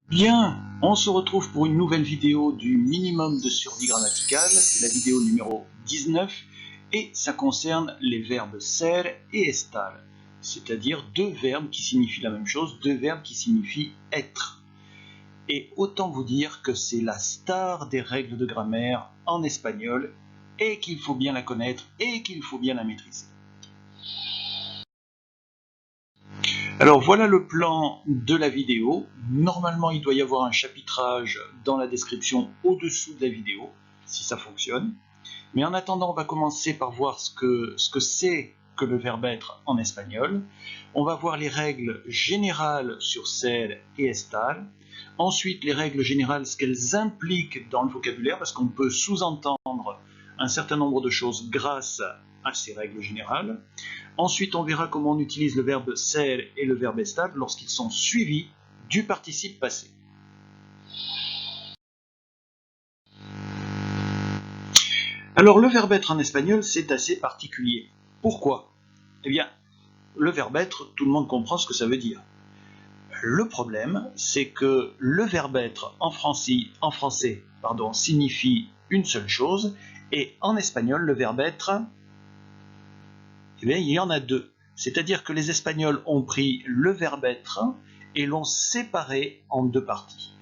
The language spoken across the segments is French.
Bien, on se retrouve pour une nouvelle vidéo du minimum de survie grammaticale, c'est la vidéo numéro 19 et ça concerne les verbes ser et estar, c'est-à-dire deux verbes qui signifient la même chose, deux verbes qui signifient être. Et autant vous dire que c'est la star des règles de grammaire en espagnol et qu'il faut bien la connaître et qu'il faut bien la maîtriser. Alors voilà le plan de la vidéo. Normalement, il doit y avoir un chapitrage dans la description au-dessous de la vidéo, si ça fonctionne. Mais en attendant, on va commencer par voir ce que c'est que le verbe être en espagnol. On va voir les règles générales sur ser et estar. Ensuite, les règles générales, ce qu'elles impliquent dans le vocabulaire, parce qu'on peut sous-entendre un certain nombre de choses grâce à ces règles générales. Ensuite, on verra comment on utilise le verbe ser et le verbe estar lorsqu'ils sont suivis du participe passé. Alors, le verbe être en espagnol, c'est assez particulier. Pourquoi? Eh bien, le verbe être, tout le monde comprend ce que ça veut dire. Le problème, c'est que le verbe être en français, signifie une seule chose, et en espagnol, le verbe être, eh bien, il y en a deux. C'est-à-dire que les Espagnols ont pris le verbe être et l'ont séparé en deux parties.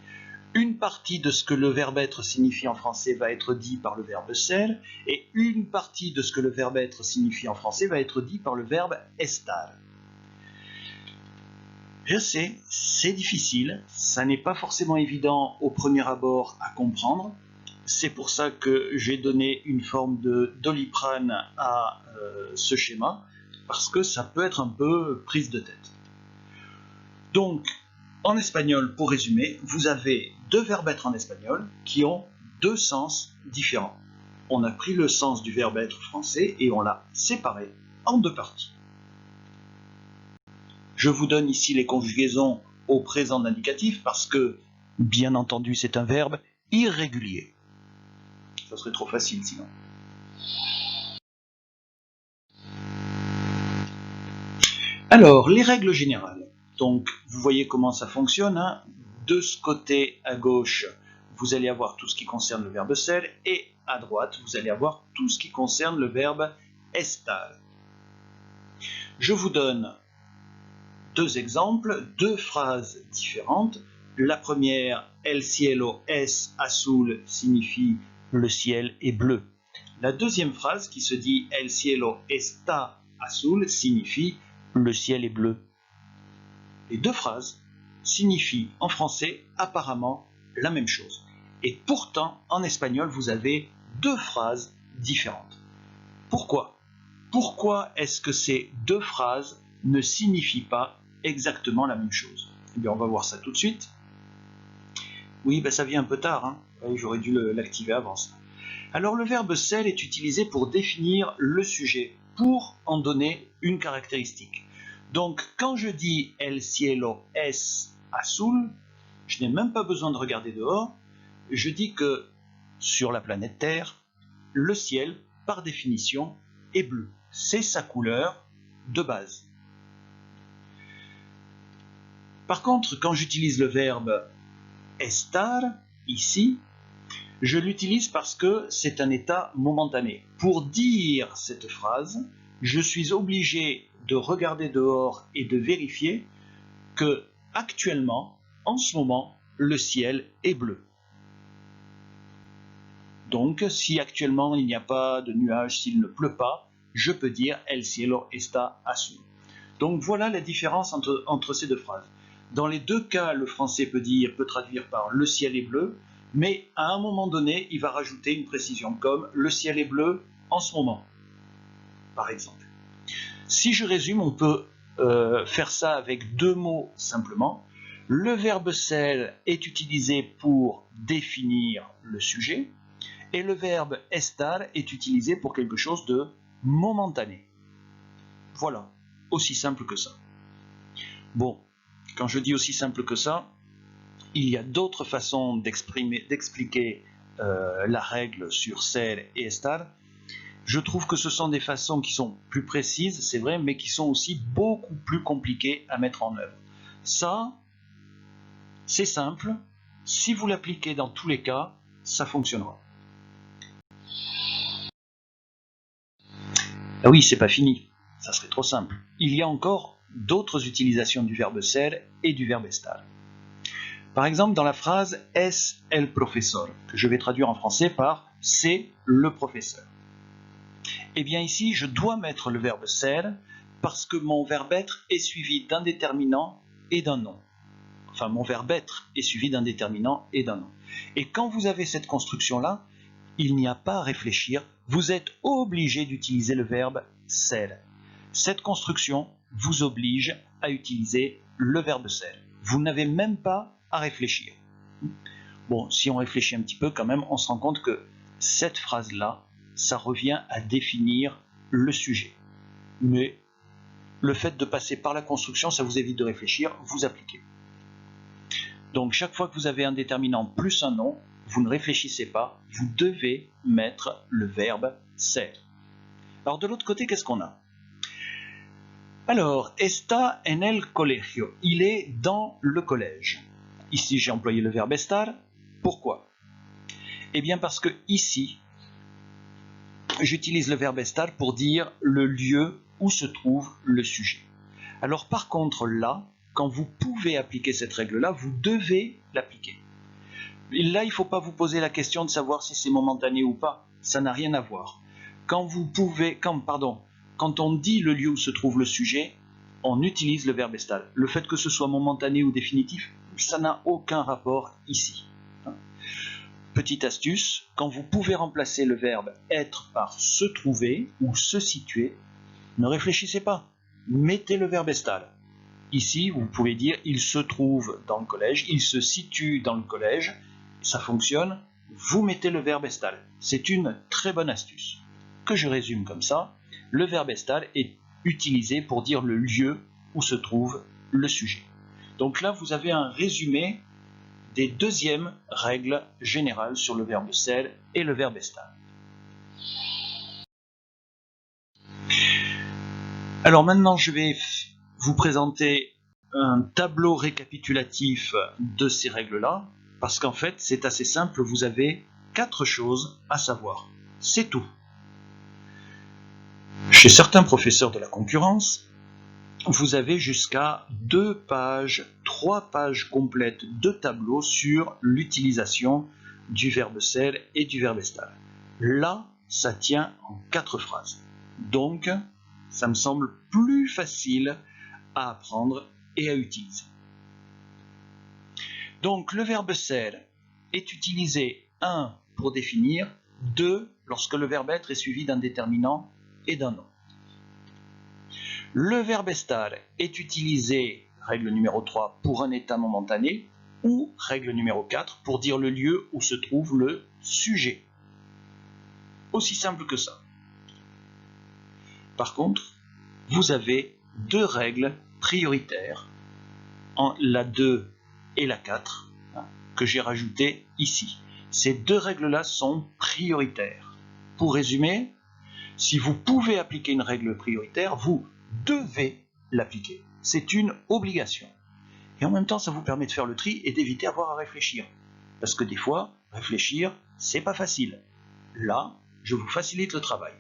Une partie de ce que le verbe être signifie en français va être dit par le verbe ser, et une partie de ce que le verbe être signifie en français va être dit par le verbe estar. Je sais, c'est difficile, ça n'est pas forcément évident au premier abord à comprendre. C'est pour ça que j'ai donné une forme de doliprane à ce schéma, parce que ça peut être un peu prise de tête. Donc, en espagnol, pour résumer, vous avez deux verbes être en espagnol qui ont deux sens différents. On a pris le sens du verbe être français et on l'a séparé en deux parties. Je vous donne ici les conjugaisons au présent d'indicatif parce que, bien entendu, c'est un verbe irrégulier. Ça serait trop facile sinon. Alors, les règles générales. Donc, vous voyez comment ça fonctionne. Hein. De ce côté à gauche, vous allez avoir tout ce qui concerne le verbe ser, et à droite, vous allez avoir tout ce qui concerne le verbe estar. Je vous donne deux exemples, deux phrases différentes. La première, el cielo es azul, signifie le ciel est bleu. La deuxième phrase qui se dit el cielo está azul signifie le ciel est bleu. Les deux phrases signifient en français apparemment la même chose. Et pourtant, en espagnol, vous avez deux phrases différentes. Pourquoi? Pourquoi est-ce que ces deux phrases ne signifient pas exactement la même chose? Eh bien, on va voir ça tout de suite. Oui, ben ça vient un peu tard, hein. Oui, j'aurais dû l'activer avant ça. Alors, le verbe ser est utilisé pour définir le sujet, pour en donner une caractéristique. Donc, quand je dis el cielo es azul, je n'ai même pas besoin de regarder dehors. Je dis que sur la planète Terre, le ciel, par définition, est bleu. C'est sa couleur de base. Par contre, quand j'utilise le verbe estar, ici, je l'utilise parce que c'est un état momentané. Pour dire cette phrase, je suis obligé de regarder dehors et de vérifier que, actuellement, en ce moment, le ciel est bleu. Donc, si actuellement il n'y a pas de nuages, s'il ne pleut pas, je peux dire el cielo está azul. Donc voilà la différence entre ces deux phrases. Dans les deux cas, le français peut traduire par le ciel est bleu, mais à un moment donné, il va rajouter une précision comme le ciel est bleu en ce moment, par exemple. Si je résume, on peut faire ça avec deux mots simplement. Le verbe ser est utilisé pour définir le sujet, et le verbe estar est utilisé pour quelque chose de momentané. Voilà, aussi simple que ça. Bon, quand je dis aussi simple que ça, il y a d'autres façons d'expliquer la règle sur ser et estar. Je trouve que ce sont des façons qui sont plus précises, c'est vrai, mais qui sont aussi beaucoup plus compliquées à mettre en œuvre. Ça, C'est simple, si vous l'appliquez dans tous les cas, ça fonctionnera. Ah oui, c'est pas fini, ça serait trop simple. Il y a encore d'autres utilisations du verbe ser et du verbe estar. Par exemple, dans la phrase es el profesor, que je vais traduire en français par c'est le professeur. Eh bien ici, je dois mettre le verbe ser parce que mon verbe être est suivi d'un déterminant et d'un nom. Enfin, mon verbe être est suivi d'un déterminant et d'un nom. Et quand vous avez cette construction-là, il n'y a pas à réfléchir, vous êtes obligé d'utiliser le verbe ser. Cette construction vous oblige à utiliser le verbe ser. Vous n'avez même pas à réfléchir. Bon, si on réfléchit un petit peu quand même, on se rend compte que cette phrase-là, ça revient à définir le sujet. Mais le fait de passer par la construction, ça vous évite de réfléchir, vous appliquez. Donc chaque fois que vous avez un déterminant plus un nom, vous ne réfléchissez pas, vous devez mettre le verbe ser. Alors de l'autre côté, qu'est-ce qu'on a? Alors, está en el colegio, il est dans le collège. Ici, j'ai employé le verbe estar. Pourquoi? Eh bien parce que ici, j'utilise le verbe estar pour dire le lieu où se trouve le sujet. Alors par contre là, quand vous pouvez appliquer cette règle-là, vous devez l'appliquer. Là, il ne faut pas vous poser la question de savoir si c'est momentané ou pas. Ça n'a rien à voir. Quand on dit le lieu où se trouve le sujet, on utilise le verbe estar. Le fait que ce soit momentané ou définitif, ça n'a aucun rapport ici. Petite astuce, quand vous pouvez remplacer le verbe être par se trouver ou se situer, ne réfléchissez pas. Mettez le verbe estar. Ici, vous pouvez dire il se trouve dans le collège, il se situe dans le collège. Ça fonctionne. Vous mettez le verbe estar. C'est une très bonne astuce. Que je résume comme ça, le verbe estar est utilisé pour dire le lieu où se trouve le sujet. Donc là, vous avez un résumé des deuxièmes règles générales sur le verbe ser et le verbe estar. Alors maintenant, je vais vous présenter un tableau récapitulatif de ces règles-là, parce qu'en fait, c'est assez simple, vous avez 4 choses à savoir. C'est tout. Chez certains professeurs de la concurrence, vous avez jusqu'à 2 pages, 3 pages complètes de tableaux sur l'utilisation du verbe ser et du verbe estar. Là, ça tient en 4 phrases. Donc, ça me semble plus facile à apprendre et à utiliser. Donc, le verbe ser est utilisé 1 pour définir, 2 lorsque le verbe être est suivi d'un déterminant et d'un nom. Le verbe estar est utilisé, règle numéro 3, pour un état momentané, ou règle numéro 4, pour dire le lieu où se trouve le sujet. Aussi simple que ça. Par contre, vous avez 2 règles prioritaires, la 2 et la 4, que j'ai rajoutées ici. Ces 2 règles-là sont prioritaires. Pour résumer, si vous pouvez appliquer une règle prioritaire, vous devez l'appliquer. C'est une obligation. Et en même temps, ça vous permet de faire le tri et d'éviter d'avoir à réfléchir. Parce que des fois, réfléchir, c'est pas facile. Là, je vous facilite le travail.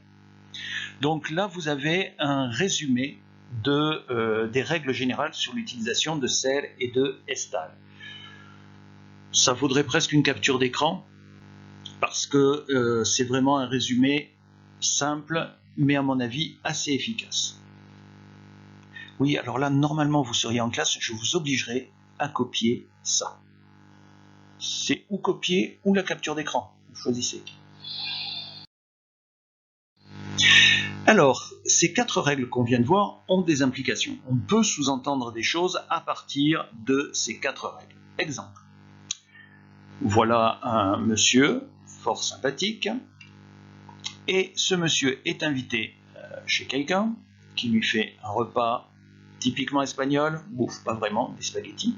Donc là, vous avez un résumé des règles générales sur l'utilisation de ser et de estar. Ça vaudrait presque une capture d'écran, parce que c'est vraiment un résumé simple, mais à mon avis assez efficace. Oui, alors là, normalement, vous seriez en classe, je vous obligerai à copier ça. C'est ou copier ou la capture d'écran, vous choisissez. Alors, ces 4 règles qu'on vient de voir ont des implications. On peut sous-entendre des choses à partir de ces 4 règles. Exemple. Voilà un monsieur fort sympathique, et ce monsieur est invité chez quelqu'un qui lui fait un repas typiquement espagnol, bouffe pas vraiment, des spaghettis,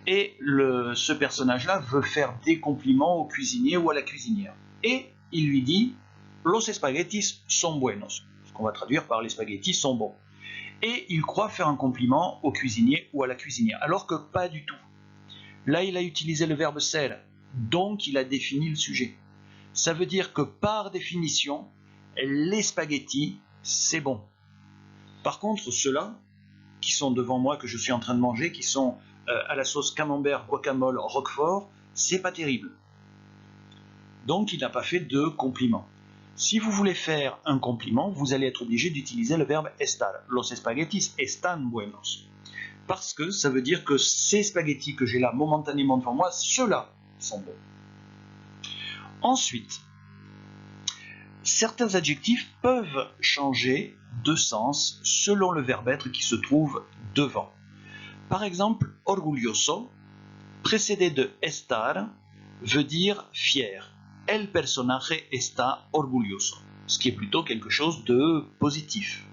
et ce personnage-là veut faire des compliments au cuisinier ou à la cuisinière. Et il lui dit « Los espaguetis son buenos », ce qu'on va traduire par « les spaghettis sont bons ». Et il croit faire un compliment au cuisinier ou à la cuisinière, alors que pas du tout. Là, il a utilisé le verbe ser, donc il a défini le sujet. Ça veut dire que par définition, les spaghettis, c'est bon. Par contre, ceux-là, qui sont devant moi, que je suis en train de manger, qui sont à la sauce camembert, guacamole, roquefort, c'est pas terrible. Donc, il n'a pas fait de compliment. Si vous voulez faire un compliment, vous allez être obligé d'utiliser le verbe estar. Los espaguetis están buenos. Parce que ça veut dire que ces spaghettis que j'ai là momentanément devant moi, ceux-là sont bons. Ensuite, certains adjectifs peuvent changer de sens selon le verbe être qui se trouve devant. Par exemple, orgulloso, précédé de estar, veut dire fier. El personaje está orgulloso, ce qui est plutôt quelque chose de positif.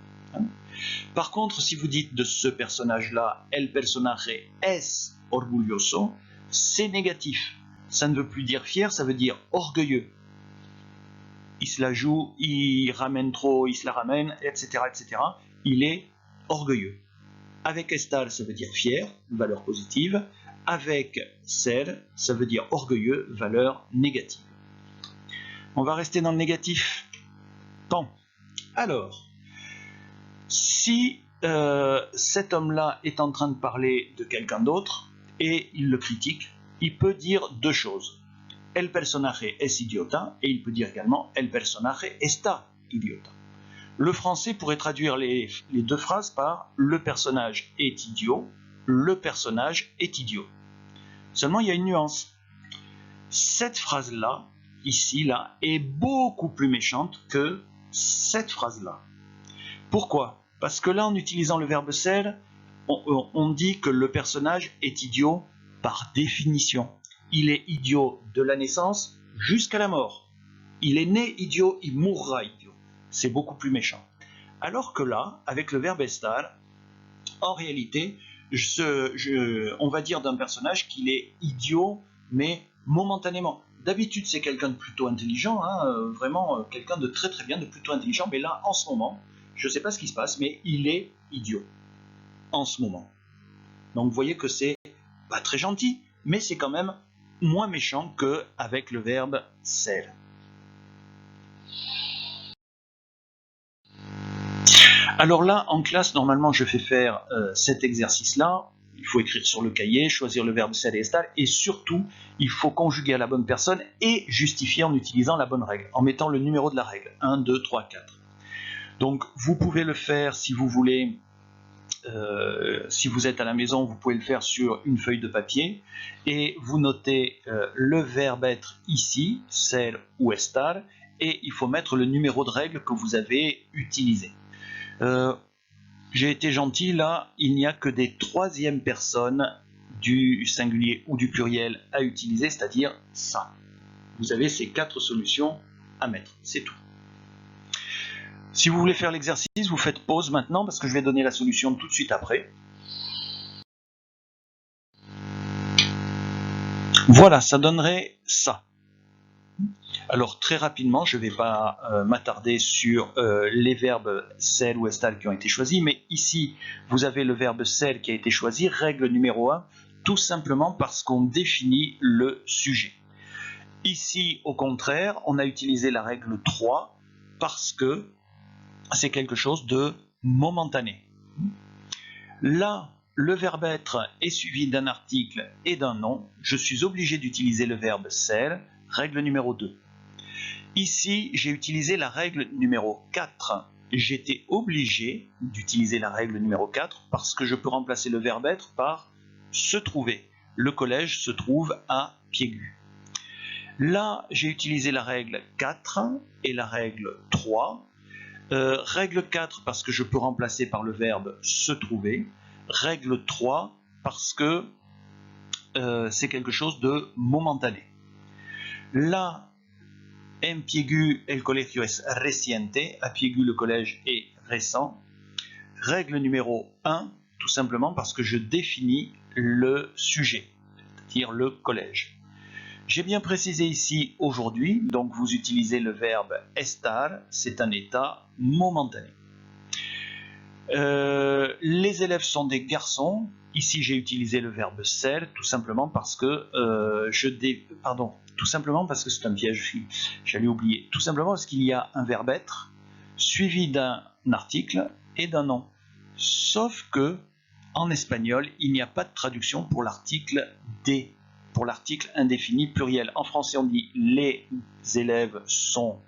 Par contre, si vous dites de ce personnage-là, el personaje es orgulloso, c'est négatif. Ça ne veut plus dire fier, ça veut dire orgueilleux. Il se la joue, il ramène trop, il se la ramène, etc., etc. Il est orgueilleux. Avec estar, ça veut dire fier, valeur positive. Avec ser, ça veut dire orgueilleux, valeur négative. On va rester dans le négatif. Bon, alors, si cet homme-là est en train de parler de quelqu'un d'autre et il le critique, il peut dire deux choses. El personaje es idiota et il peut dire également el personaje está idiota. Le français pourrait traduire les deux phrases par le personnage est idiot, le personnage est idiot. Seulement, il y a une nuance. Cette phrase-là, ici, là, est beaucoup plus méchante que cette phrase-là. Pourquoi? Parce que là, en utilisant le verbe ser, on dit que le personnage est idiot par définition. Il est idiot de la naissance jusqu'à la mort. Il est né idiot, il mourra idiot. C'est beaucoup plus méchant. Alors que là, avec le verbe estar, en réalité, on va dire d'un personnage qu'il est idiot, mais momentanément. D'habitude, c'est quelqu'un de plutôt intelligent, hein, vraiment quelqu'un de très très bien, de plutôt intelligent, mais là, en ce moment, je ne sais pas ce qui se passe, mais il est idiot, en ce moment. Donc vous voyez que c'est pas très gentil, mais c'est quand même moins méchant qu'avec le verbe ser. Alors là, en classe, normalement, je fais faire cet exercice-là. Il faut écrire sur le cahier, choisir le verbe ser et estar, et surtout, il faut conjuguer à la bonne personne et justifier en utilisant la bonne règle, en mettant le numéro de la règle, 1, 2, 3, 4. Donc, vous pouvez le faire si vous voulez, si vous êtes à la maison, vous pouvez le faire sur une feuille de papier, et vous notez le verbe être ici, ser ou estar, et il faut mettre le numéro de règle que vous avez utilisé. J'ai été gentil, là, il n'y a que des troisièmes personnes du singulier ou du pluriel à utiliser, c'est-à-dire ça. Vous avez ces 4 solutions à mettre, c'est tout. Si vous voulez faire l'exercice, vous faites pause maintenant parce que je vais donner la solution tout de suite après. Voilà, ça donnerait ça. Alors très rapidement, je ne vais pas m'attarder sur les verbes ser ou estar qui ont été choisis, mais ici, vous avez le verbe ser qui a été choisi, règle numéro 1, tout simplement parce qu'on définit le sujet. Ici, au contraire, on a utilisé la règle 3 parce que c'est quelque chose de momentané. Là, le verbe être est suivi d'un article et d'un nom. Je suis obligé d'utiliser le verbe ser, règle numéro 2. Ici, j'ai utilisé la règle numéro 4. J'étais obligé d'utiliser la règle numéro 4 parce que je peux remplacer le verbe être par se trouver. Le collège se trouve à Piégut. Là, j'ai utilisé la règle 4 et la règle 3. Règle 4 parce que je peux remplacer par le verbe se trouver. Règle 3 parce que c'est quelque chose de momentané. Là, en Piégut, el colegio es reciente. À Piégut, le collège est récent. Règle numéro 1, tout simplement parce que je définis le sujet, c'est-à-dire le collège. J'ai bien précisé ici aujourd'hui, donc vous utilisez le verbe estar, c'est un état momentané. Les élèves sont des garçons. Ici, j'ai utilisé le verbe ser, tout simplement parce que tout simplement parce que c'est un piège, j'allais oublier. Tout simplement parce qu'il y a un verbe être suivi d'un article et d'un nom. Sauf que, en espagnol, il n'y a pas de traduction pour l'article des, pour l'article indéfini pluriel. En français, on dit les élèves sont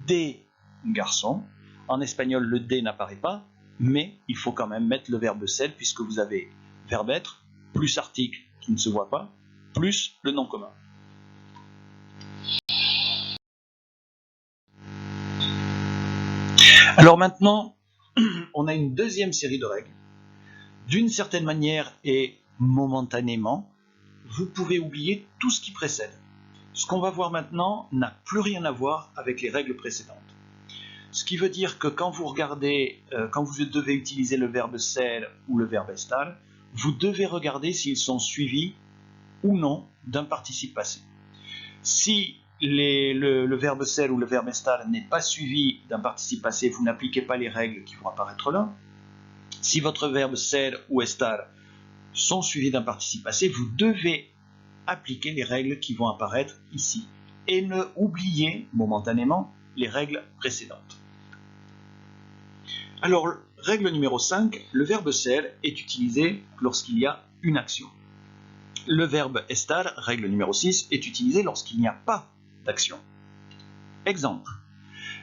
des garçons. En espagnol, le des n'apparaît pas, mais il faut quand même mettre le verbe ser puisque vous avez verbe être plus article qui ne se voit pas, plus le nom commun. Alors maintenant, on a une deuxième série de règles. D'une certaine manière et momentanément, vous pouvez oublier tout ce qui précède. Ce qu'on va voir maintenant n'a plus rien à voir avec les règles précédentes. Ce qui veut dire que quand vous regardez, quand vous devez utiliser le verbe ser ou le verbe estar, vous devez regarder s'ils sont suivis ou non d'un participe passé. Si le verbe ser ou le verbe estar n'est pas suivi d'un participe passé, vous n'appliquez pas les règles qui vont apparaître là. Si votre verbe ser ou estar sont suivis d'un participe passé, vous devez appliquer les règles qui vont apparaître ici et ne oubliez momentanément les règles précédentes. Alors, règle numéro 5, le verbe ser est utilisé lorsqu'il y a une action. Le verbe estar, règle numéro 6, est utilisé lorsqu'il n'y a pas d'action. Exemple,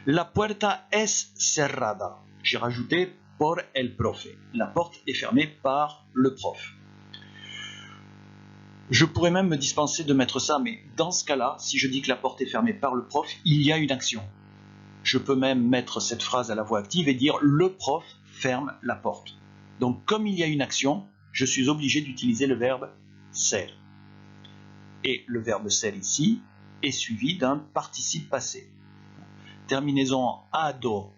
la puerta es cerrada. J'ai rajouté por el profe. La porte est fermée par le prof. Je pourrais même me dispenser de mettre ça, mais dans ce cas-là, si je dis que la porte est fermée par le prof, il y a une action. Je peux même mettre cette phrase à la voix active et dire le prof ferme la porte. Donc comme il y a une action, je suis obligé d'utiliser le verbe ser. Et le verbe ser ici est suivi d'un participe passé. Terminaison en ado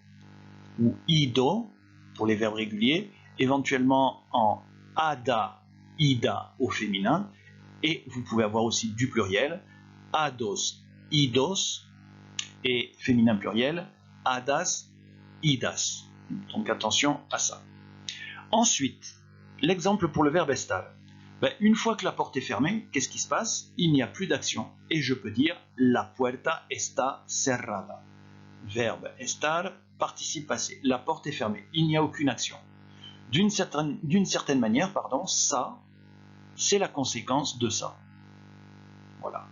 ou ido pour les verbes réguliers, éventuellement en ada, ida au féminin, et vous pouvez avoir aussi du pluriel, ados, idos, et féminin pluriel, hadas, idas. Donc attention à ça. Ensuite, l'exemple pour le verbe estar. Une fois que la porte est fermée, qu'est-ce qui se passe? Il n'y a plus d'action. Et je peux dire la puerta está cerrada. Verbe estar, participe passé. La porte est fermée. Il n'y a aucune action. D'une certaine manière, ça, c'est la conséquence de ça. Voilà.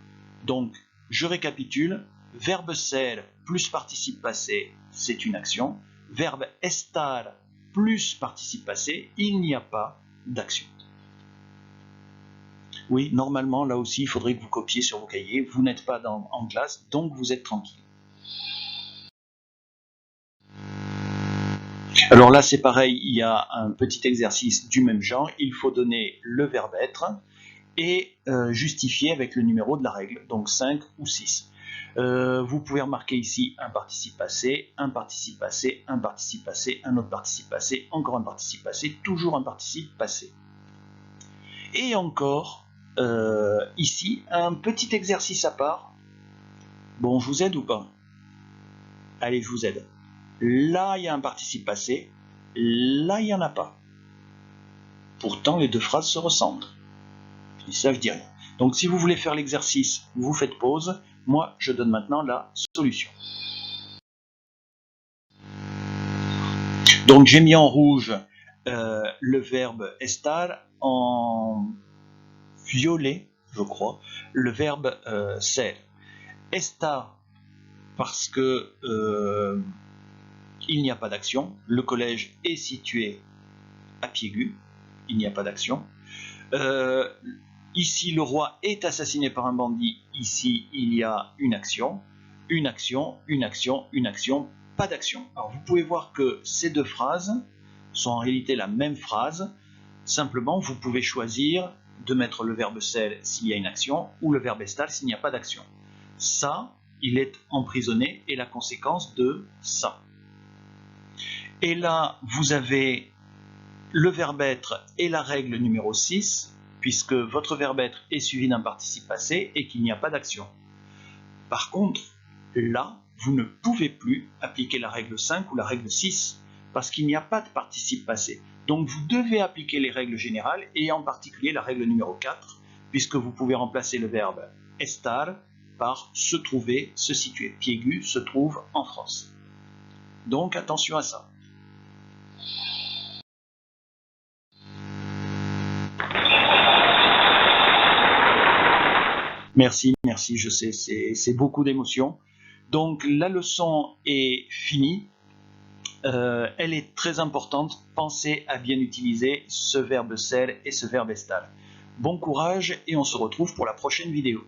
Donc, je récapitule. Verbe ser plus participe passé, c'est une action. Verbe estar plus participe passé, il n'y a pas d'action. Oui, normalement, là aussi, il faudrait que vous copiez sur vos cahiers. Vous n'êtes pas en classe, donc vous êtes tranquille. Alors là, c'est pareil, il y a un petit exercice du même genre. Il faut donner le verbe être et justifier avec le numéro de la règle, donc 5 ou 6. Vous pouvez remarquer ici un participe passé, un participe passé, un participe passé, un autre participe passé, encore un participe passé, toujours un participe passé. Et encore, ici, un petit exercice à part. Bon, je vous aide ou pas? Allez, je vous aide. Là, il y a un participe passé, là, il n'y en a pas. Pourtant, les deux phrases se ressemblent. Et ça, je dis rien. Donc, si vous voulez faire l'exercice, vous faites pause. Moi, je donne maintenant la solution. Donc, j'ai mis en rouge le verbe estar, en violet, je crois, le verbe ser. Estar, parce que il n'y a pas d'action. Le collège est situé à Piégut. Il n'y a pas d'action. Ici, le roi est assassiné par un bandit. Ici, il y a une action. Une action, une action, une action, pas d'action. Alors, vous pouvez voir que ces deux phrases sont en réalité la même phrase. Simplement, vous pouvez choisir de mettre le verbe ser s'il y a une action ou le verbe estar s'il n'y a pas d'action. Ça, il est emprisonné et la conséquence de ça. Et là, vous avez le verbe être et la règle numéro 6, puisque votre verbe être est suivi d'un participe passé et qu'il n'y a pas d'action. Par contre, là, vous ne pouvez plus appliquer la règle 5 ou la règle 6, parce qu'il n'y a pas de participe passé. Donc vous devez appliquer les règles générales, et en particulier la règle numéro 4, puisque vous pouvez remplacer le verbe estar par se trouver, se situer. Qui aigu se trouve en France. Donc attention à ça. Merci, je sais, c'est beaucoup d'émotions. Donc la leçon est finie. Elle est très importante. Pensez à bien utiliser ce verbe ser et ce verbe estar. Bon courage et on se retrouve pour la prochaine vidéo.